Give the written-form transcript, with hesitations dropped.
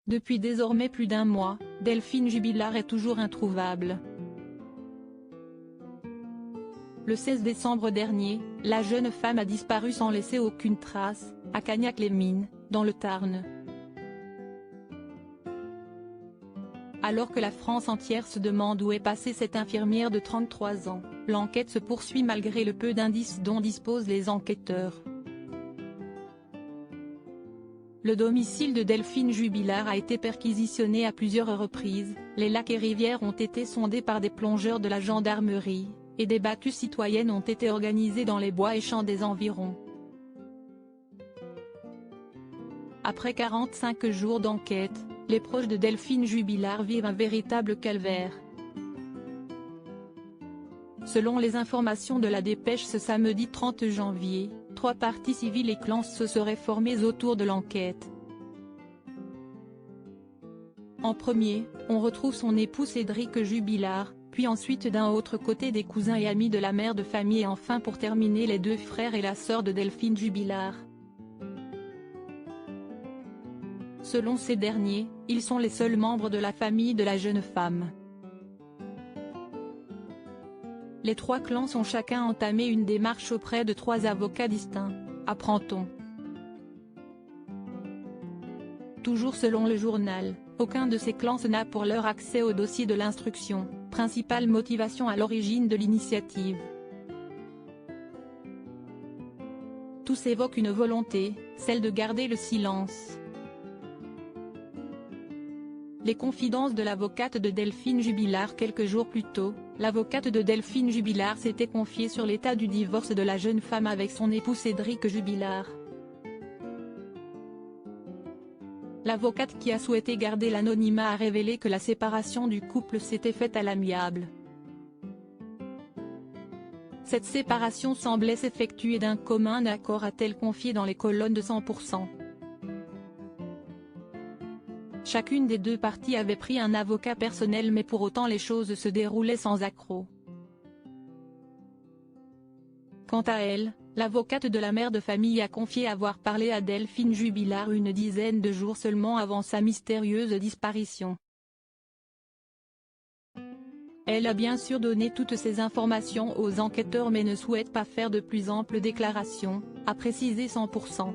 Depuis désormais plus d'un mois, Delphine Jubilard est toujours introuvable. Le 16 décembre dernier, la jeune femme a disparu sans laisser aucune trace, à Cagnac-les-Mines, dans le Tarn. Alors que la France entière se demande où est passée cette infirmière de 33 ans, l'enquête se poursuit malgré le peu d'indices dont disposent les enquêteurs. Le domicile de Delphine Jubilard a été perquisitionné à plusieurs reprises, les lacs et rivières ont été sondés par des plongeurs de la gendarmerie, et des battues citoyennes ont été organisées dans les bois et champs des environs. Après 45 jours d'enquête, les proches de Delphine Jubilard vivent un véritable calvaire. Selon les informations de la Dépêche, ce samedi 30 janvier, 3 parties civiles et clans se seraient formés autour de l'enquête. En premier, on retrouve son époux Cédric Jubilard, puis ensuite d'un autre côté des cousins et amis de la mère de famille et enfin pour terminer les 2 frères et la sœur de Delphine Jubilard. Selon ces derniers, ils sont les seuls membres de la famille de la jeune femme. Les 3 clans ont chacun entamé une démarche auprès de 3 avocats distincts, apprend-on. Toujours selon le journal, aucun de ces clans n'a pour l'heure accès au dossier de l'instruction, principale motivation à l'origine de l'initiative. Tous évoquent une volonté, celle de garder le silence. Les confidences de l'avocate de Delphine Jubilard. Quelques jours plus tôt, l'avocate de Delphine Jubilard s'était confiée sur l'état du divorce de la jeune femme avec son époux Cédric Jubilard. L'avocate, qui a souhaité garder l'anonymat, a révélé que la séparation du couple s'était faite à l'amiable. Cette séparation semblait s'effectuer d'un commun accord, a-t-elle confié dans les colonnes de 100%. Chacune des 2 parties avait pris un avocat personnel, mais pour autant les choses se déroulaient sans accroc. Quant à elle, l'avocate de la mère de famille a confié avoir parlé à Delphine Jubilard une dizaine de jours seulement avant sa mystérieuse disparition. Elle a bien sûr donné toutes ces informations aux enquêteurs mais ne souhaite pas faire de plus amples déclarations, a précisé 100%.